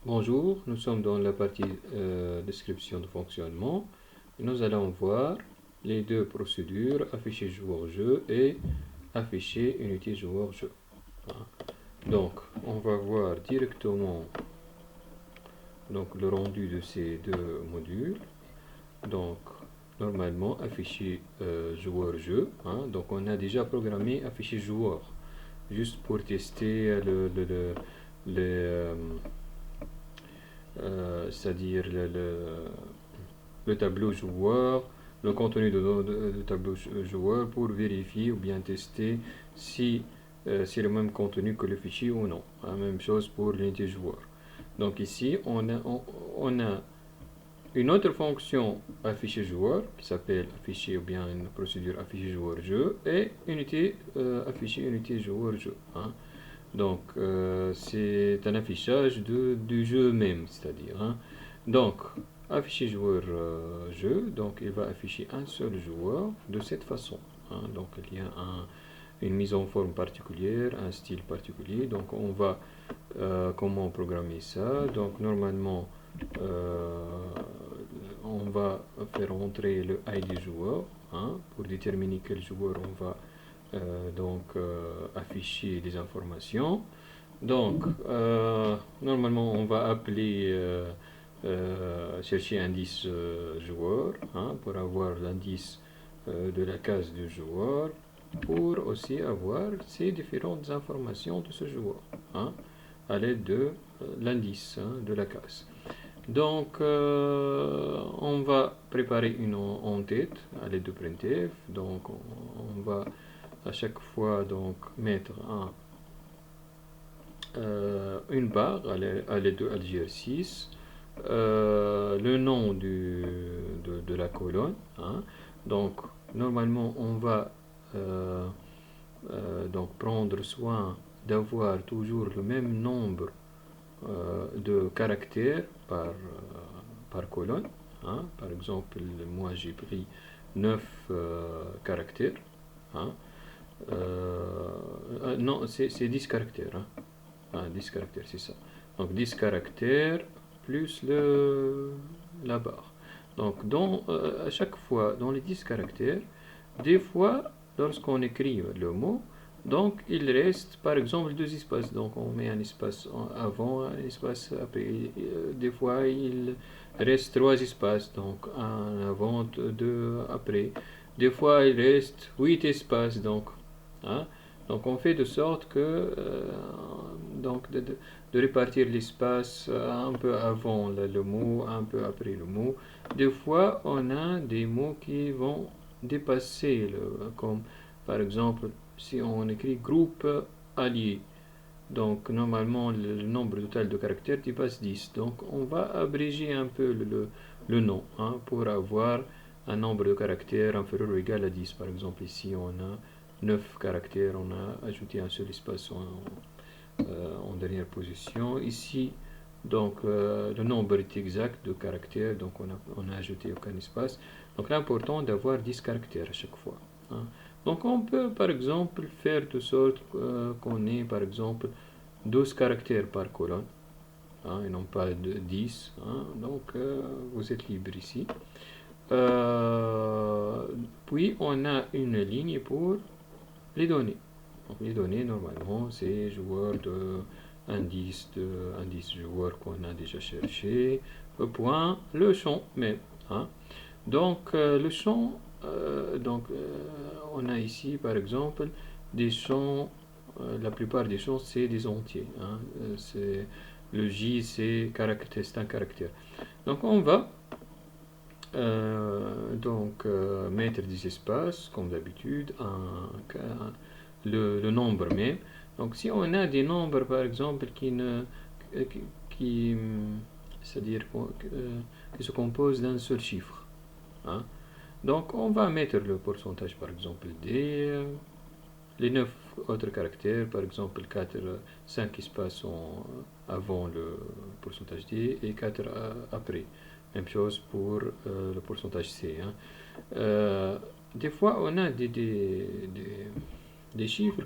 Bonjour, nous sommes dans la partie description de fonctionnement. Et nous allons voir les deux procédures, afficher joueur-jeu et afficher unité joueur-jeu. Hein. Donc, on va voir directement le rendu de ces deux modules. Donc, normalement, afficher joueur-jeu. Hein. Donc, on a déjà programmé afficher joueur, juste pour tester c'est-à-dire le tableau joueur, le contenu de tableau joueur pour vérifier ou bien tester si c'est le même contenu que le fichier ou non. La même chose pour l'unité joueur. Donc ici, on a une autre fonction afficher joueur qui s'appelle afficher ou bien une procédure afficher joueur jeu et unité afficher unité joueur jeu. Hein. Donc, c'est un affichage du jeu même, c'est-à-dire. Hein. Donc, afficher joueur jeu, donc il va afficher un seul joueur de cette façon. Hein. Donc, il y a une mise en forme particulière, un style particulier. Donc, on va comment programmer ça. Donc, normalement, euh, on va faire entrer le ID joueur hein, pour déterminer quel joueur on va afficher des informations. Donc, normalement, on va appeler chercher indice joueur hein, pour avoir l'indice de la case du joueur pour aussi avoir ces différentes informations de ce joueur hein, à l'aide de l'indice hein, de la case. Donc, on va préparer une en-tête à l'aide de printf. Donc, on va à chaque fois donc mettre une barre à l'aide de Algr6, le nom de la colonne. Hein. Donc, normalement, on va donc prendre soin d'avoir toujours le même nombre de caractères par colonne. Hein. Par exemple, moi j'ai pris 9 caractères. Hein. Non, c'est 10 caractères. Hein. Ah, 10 caractères, c'est ça. Donc 10 caractères plus la barre. Donc à chaque fois, dans les 10 caractères, des fois, lorsqu'on écrit le mot, donc il reste par exemple deux espaces. Donc on met un espace avant, un espace après. Des fois, il reste trois espaces. Donc un avant, deux après. Des fois, il reste 8 espaces. Hein, donc on fait de sorte que donc de répartir l'espace un peu avant le mot, un peu après le mot. Des fois, on a des mots qui vont dépasser comme par exemple si on écrit groupe allié. Donc normalement le nombre total de caractères dépasse 10. Donc on va abréger un peu le nom hein, pour avoir un nombre de caractères inférieur ou égal à 10. Par exemple ici on a 9 caractères, on a ajouté un seul espace en dernière position. Ici, donc le nombre est exact de caractères, donc on a ajouté aucun espace. Donc l'important d'avoir 10 caractères à chaque fois. Hein. Donc on peut par exemple faire de sorte qu'on ait par exemple 12 caractères par colonne. Hein, et non pas de 10. Hein. Donc vous êtes libre ici. Puis on a une ligne pour les données. Donc les données, normalement, c'est joueur indice joueur qu'on a déjà cherché, point le champ même. Hein. Donc le champ, on a ici par exemple des champs, la plupart des champs c'est des entiers. Hein. C'est le J c'est un caractère. Donc on va mettre des espaces comme d'habitude, le nombre même. Donc si on a des nombres par exemple qui c'est-à-dire qui se composent d'un seul chiffre. Hein. Donc on va mettre le pourcentage par exemple des les 9 autres caractères, par exemple 4, 5 espaces avant le pourcentage D et 4 après. Même chose pour le pourcentage C. Hein. Des fois, on a des chiffres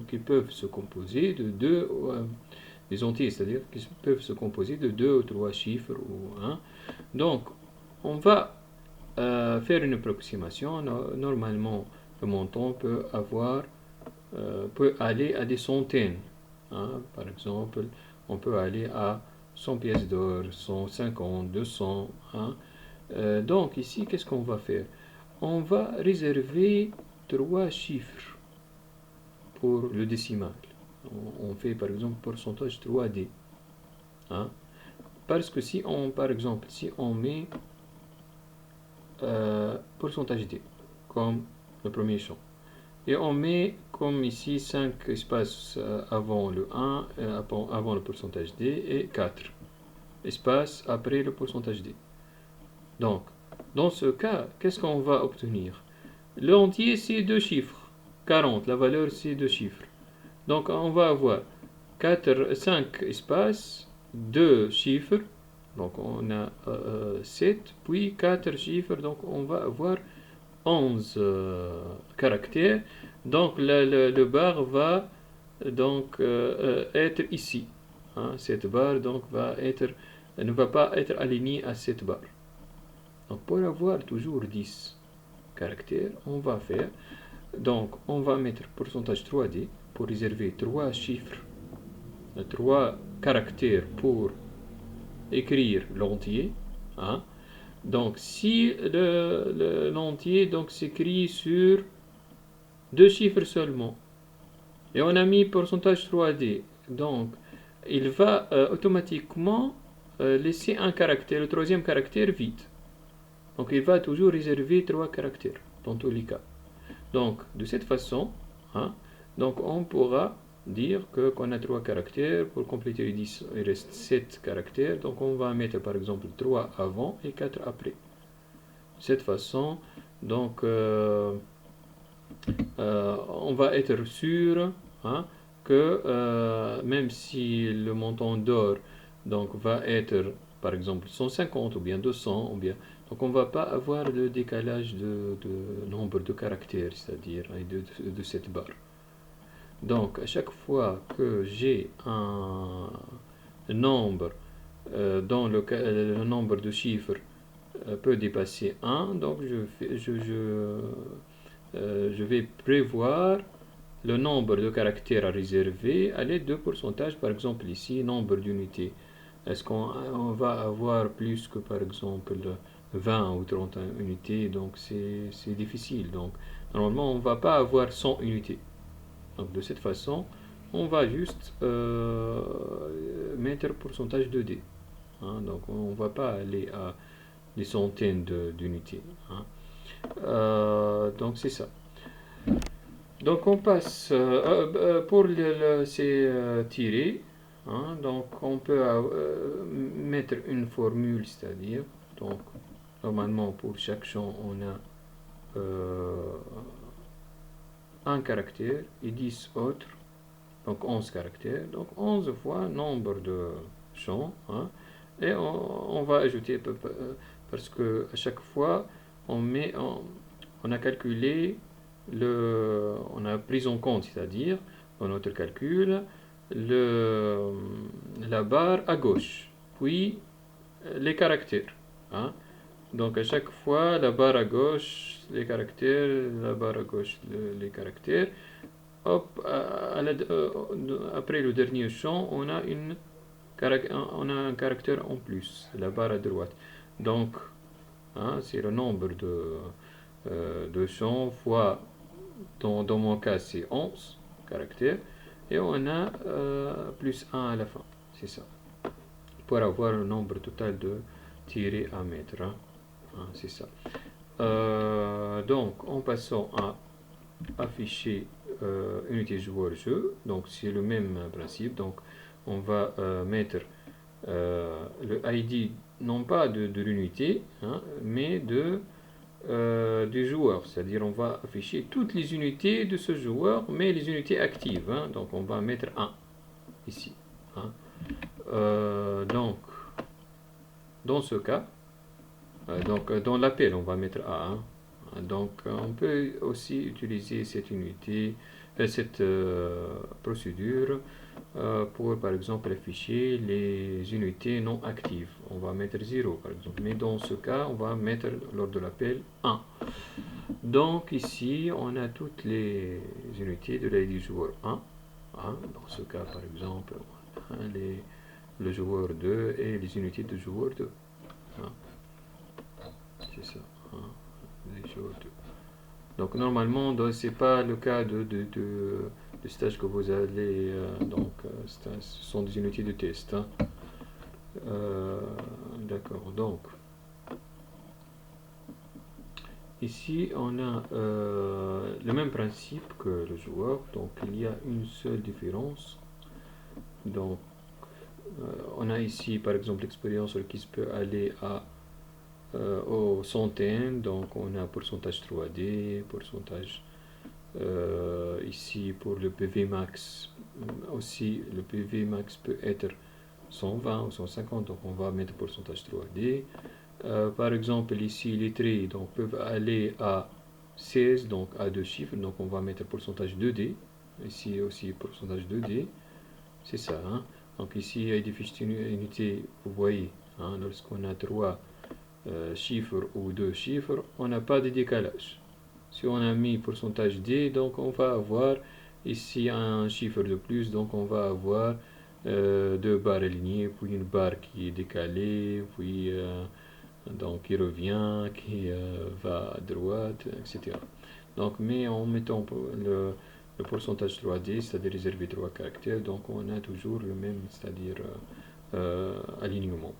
qui peuvent se composer de deux des entiers, c'est-à-dire qui peuvent se composer de 2 ou 3 chiffres ou 1. Donc, on va faire une approximation. Normalement, le montant peut aller à des centaines. Par exemple, on peut aller à 100 pièces d'or, 150, 200. Donc ici, qu'est-ce qu'on va faire? On va réserver 3 chiffres pour le décimal. On fait par exemple pourcentage 3D. Parce que si on, par exemple, si on met pourcentage D comme le premier champ, et on met comme ici 5 espaces avant le 1, avant le pourcentage D, et 4 espaces après le pourcentage D. Donc, dans ce cas, qu'est-ce qu'on va obtenir? L'entier, c'est 2 chiffres. 40, la valeur, c'est 2 chiffres. Donc, on va avoir 5 espaces, 2 chiffres. Donc, on a 7, puis 4 chiffres. Donc, on va avoir 11 caractères. Donc, le bar va donc être ici. Cette barre donc ne va pas être alignée à cette barre. Donc, pour avoir toujours 10 caractères, on va faire, donc on va mettre pourcentage 3D pour réserver 3 chiffres, 3 caractères pour écrire l'entier. Donc si l'entier donc s'écrit sur 2 chiffres seulement, et on a mis pourcentage 3D, donc il va automatiquement laisser un caractère, le troisième caractère vide. Donc il va toujours réserver 3 caractères dans tous les cas. Donc de cette façon, donc on pourra dire qu'on a 3 caractères. Pour compléter les 10, il reste 7 caractères. Donc on va mettre par exemple 3 avant et 4 après. De cette façon, donc on va être sûr que même si le montant d'or donc va être par exemple 150 ou bien 200 ou bien, donc on ne va pas avoir de décalage de nombre de caractères, c'est-à-dire de cette barre. Donc à chaque fois que j'ai un nombre dont le nombre de chiffres peut dépasser 1, donc je vais prévoir le nombre de caractères à réserver à l'aide de pourcentage. Par exemple ici, nombre d'unités. Est-ce qu'on va avoir plus que par exemple 20 ou 30 unités? Donc c'est difficile. Donc normalement on ne va pas avoir 100 unités. Donc de cette façon, on va juste mettre pourcentage de D. Donc on ne va pas aller à des centaines d'unités. Donc c'est ça. Donc on passe pour ces tirés. Donc on peut mettre une formule, c'est-à-dire, donc normalement pour chaque champ on a un caractère et 10 autres, donc 11 caractères, donc 11 fois nombre de champs, et on va ajouter, parce que à chaque fois on a calculé on a pris en compte, c'est-à-dire dans notre calcul, la barre à gauche, puis les caractères. Donc à chaque fois, la barre à gauche, les caractères, la barre à gauche, les caractères. Hop, après le dernier champ, on a un caractère en plus, la barre à droite. Donc, c'est le nombre de champs fois, dans mon cas, c'est 11 caractères. Et on a plus 1 à la fin, c'est ça. Pour avoir le nombre total de tirés à mettre. C'est ça. Donc, en passant à afficher unité joueur jeu, donc c'est le même principe. Donc, on va mettre le ID non pas de l'unité, mais du joueur, c'est-à-dire on va afficher toutes les unités de ce joueur, mais les unités actives. Donc on va mettre 1 ici. Donc dans ce cas, donc dans l'appel on va mettre A1. Donc on peut aussi utiliser cette unité cette procédure pour par exemple afficher les unités non actives. On va mettre 0 par exemple, mais dans ce cas on va mettre lors de l'appel 1. Donc ici on a toutes les unités de l'ID joueur 1. Dans ce cas par exemple le joueur 2 et les unités de joueur 2. C'est ça, les joueurs 2. Donc normalement c'est pas le cas de stage que vous allez ce sont des unités de test. D'accord, donc ici on a le même principe que le joueur, donc il y a une seule différence. Donc on a ici par exemple l'expérience qui peut aller aux centaines, donc on a pourcentage 3D, pourcentage ici pour le PV max aussi, le PV max peut être 120 ou 150, donc on va mettre pourcentage 3D. Par exemple ici les traits donc peuvent aller à 16, donc à deux chiffres, donc on va mettre pourcentage 2D, ici aussi pourcentage 2D, c'est ça. Donc ici il y a des fiches unités, vous voyez, lorsqu'on a 3 chiffres ou 2 chiffres, on n'a pas de décalage. Si on a mis pourcentage D, donc on va avoir ici un chiffre de plus, donc on va avoir deux barres alignées, puis une barre qui est décalée, puis donc qui revient, qui va à droite, etc. Donc, mais en mettant le pourcentage 3D, c'est-à-dire réservé 3 caractères, donc on a toujours le même, c'est-à-dire alignement.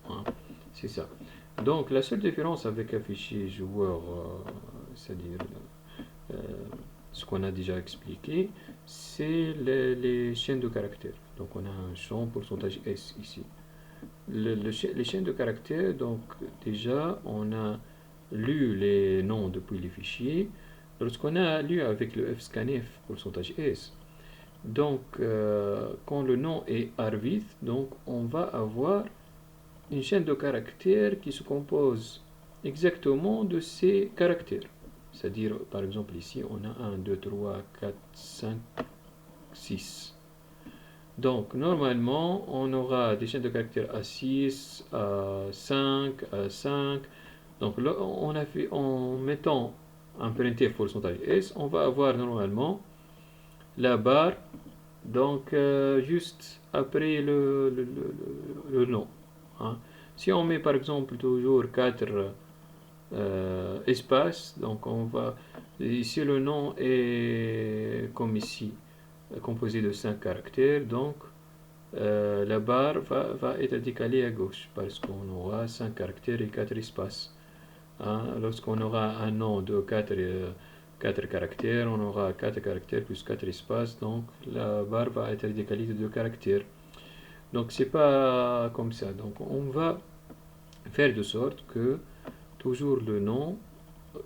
C'est ça. Donc la seule différence avec un fichier joueur, c'est-à-dire ce qu'on a déjà expliqué, c'est les chaînes de caractères. Donc on a un champ pourcentage S ici. Les chaînes de caractères, donc déjà on a lu les noms depuis les fichiers. Lorsqu'on a lu avec le fscanf pourcentage S, donc quand le nom est arvith, donc on va avoir une chaîne de caractères qui se compose exactement de ces caractères. C'est-à-dire, par exemple, ici, on a 1, 2, 3, 4, 5, 6. Donc, normalement, on aura des chaînes de caractères à 6, à 5, à 5. Donc, là, en mettant un printf pourcentage S, on va avoir normalement la barre, donc juste après le nom. Si on met par exemple toujours 4 espaces, donc on va, ici le nom est comme ici, composé de 5 caractères, donc la barre va être décalée à gauche parce qu'on aura 5 caractères et 4 espaces. Lorsqu'on aura un nom de 4 caractères, on aura 4 caractères plus 4 espaces, donc la barre va être décalée de 2 caractères. Donc c'est pas comme ça. Donc on va faire de sorte que toujours le nom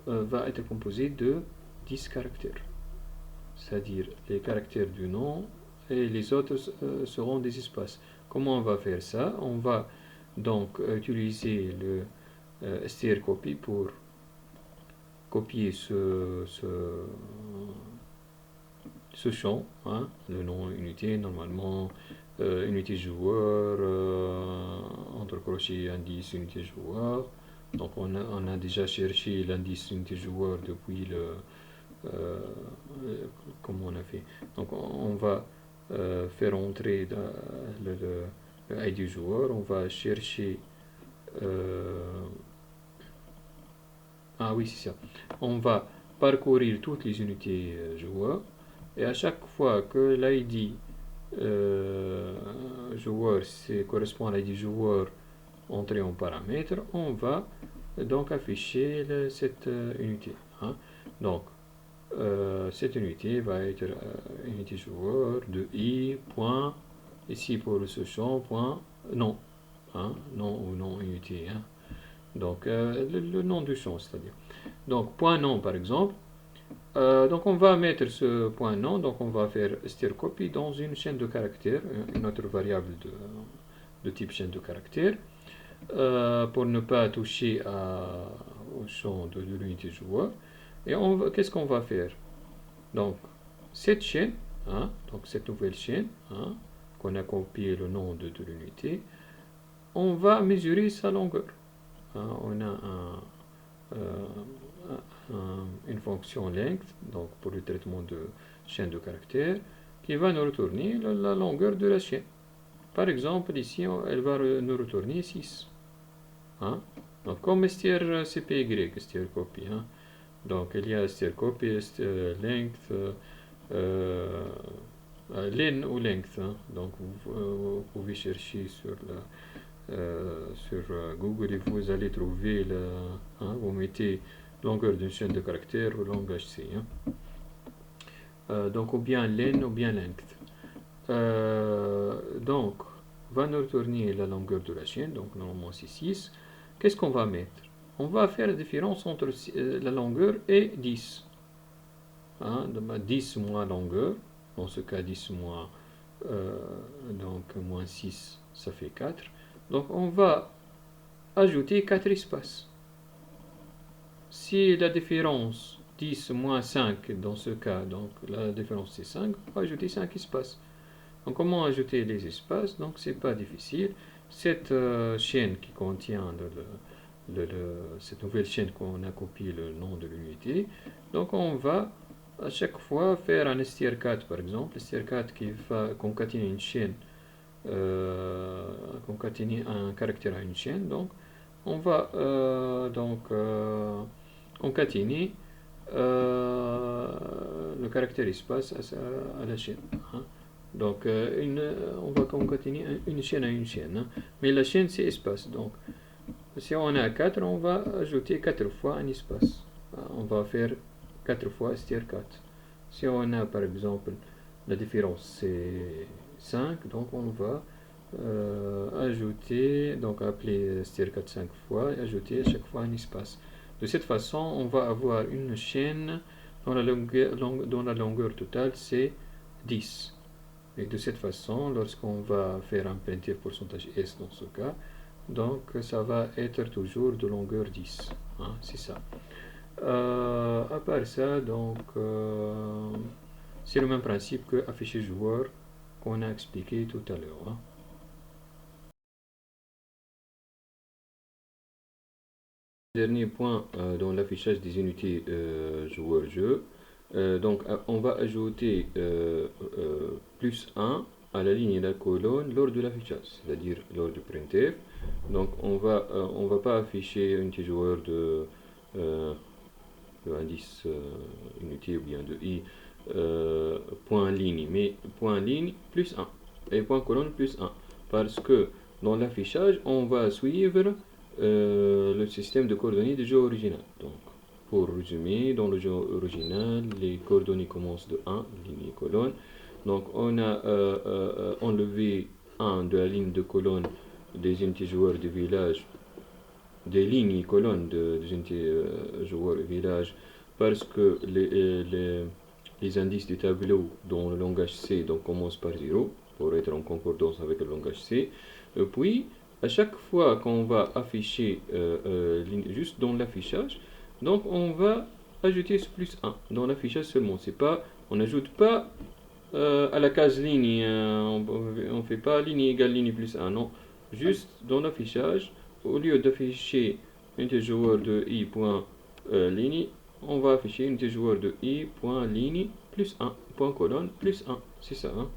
va être composé de 10 caractères. C'est-à-dire les caractères du nom et les autres seront des espaces. Comment on va faire ça? On va donc utiliser le strcopy pour copier ce champ, le nom unité, normalement unité joueur, entre crochets indice unité joueur. Donc on a déjà cherché l'indice unité joueur depuis comment on a fait. Donc on va faire entrer le ID joueur, on va chercher oui c'est ça, on va parcourir toutes les unités joueurs et à chaque fois que l'ID joueur correspond à l'ID joueur entré en paramètre, on va donc afficher cette unité. Donc cette unité va être unité joueur de i point, ici pour ce champ point nom, nom ou nom unité, donc le nom du champ, c'est-à-dire donc point nom par exemple. Donc on va mettre ce point nom, donc on va faire strcopy dans une chaîne de caractères, une autre variable de type chaîne de caractères, pour ne pas toucher au champ de l'unité joueur. Et qu'est-ce qu'on va faire? Donc cette chaîne, hein, donc cette nouvelle chaîne, hein, qu'on a copié le nom de l'unité, on va mesurer sa longueur. Hein, on a une fonction length, donc pour le traitement de chaîne de caractères, qui va nous retourner la longueur de la chaîne. Par exemple, ici, elle va nous retourner 6. Hein? Donc, comme strcpy, strcopy. Hein? Donc, il y a strcopy, length, len ou length. Hein? Donc, vous pouvez chercher sur Google et vous allez trouver, hein, vous mettez longueur d'une chaîne de caractères ou langage C. Hein? Donc, ou bien len ou bien length. Donc, va nous retourner la longueur de la chaîne, donc normalement c'est 6. Qu'est-ce qu'on va mettre? On va faire la différence entre la longueur et 10. Hein, 10 moins longueur, dans ce cas 10 moins, donc moins 6, ça fait 4. Donc on va ajouter 4 espaces. Si la différence 10 moins 5, dans ce cas, donc la différence c'est 5, on va ajouter 5 espaces. Donc comment ajouter les espaces? Donc c'est pas difficile. Cette chaîne qui contient cette nouvelle chaîne qu'on a copié le nom de l'unité, donc on va à chaque fois faire un str4 par exemple, str4 qui va concaténer une chaîne, concaténer un caractère à une chaîne, donc on va concaténer le caractère espace à la chaîne. Hein. Donc, on va concaténer une chaîne à une chaîne. Hein. Mais la chaîne, c'est espace. Donc, si on a 4, on va ajouter 4 fois un espace. On va faire 4 fois str4. Si on a, par exemple, la différence, c'est 5, donc on va ajouter, donc appeler str4 5 fois et ajouter à chaque fois un espace. De cette façon, on va avoir une chaîne dont la longueur totale, c'est 10. Et de cette façon, lorsqu'on va faire un printf pourcentage S dans ce cas, donc ça va être toujours de longueur 10. Hein, c'est ça. À part ça, donc c'est le même principe que afficher joueur qu'on a expliqué tout à l'heure. Hein. Dernier point dans l'affichage des unités joueur-jeu. Donc on va ajouter plus 1 à la ligne et la colonne lors de l'affichage, c'est-à-dire lors du printf. Donc on va pas afficher unité joueur de indice unité ou bien de i point ligne, mais point ligne plus 1 et point colonne plus 1, parce que dans l'affichage on va suivre le système de coordonnées du jeu original. Donc, pour résumer, dans le jeu original, les coordonnées commencent de 1, ligne et colonne. Donc, on a enlevé 1 de la ligne de colonne des unités joueurs du village, des lignes et colonnes des unités joueurs du village, parce que les indices du tableau dans le langage C donc, commencent par 0, pour être en concordance avec le langage C. Et puis, à chaque fois qu'on va afficher juste dans l'affichage, donc on va ajouter ce plus 1 dans l'affichage seulement. C'est pas, on n'ajoute pas à la case ligne, on ne fait pas ligne égale ligne plus 1, non. Juste dans l'affichage, au lieu d'afficher unité joueur de i point ligne, on va afficher unité joueur de i point ligne plus 1, point colonne plus 1. C'est ça, hein.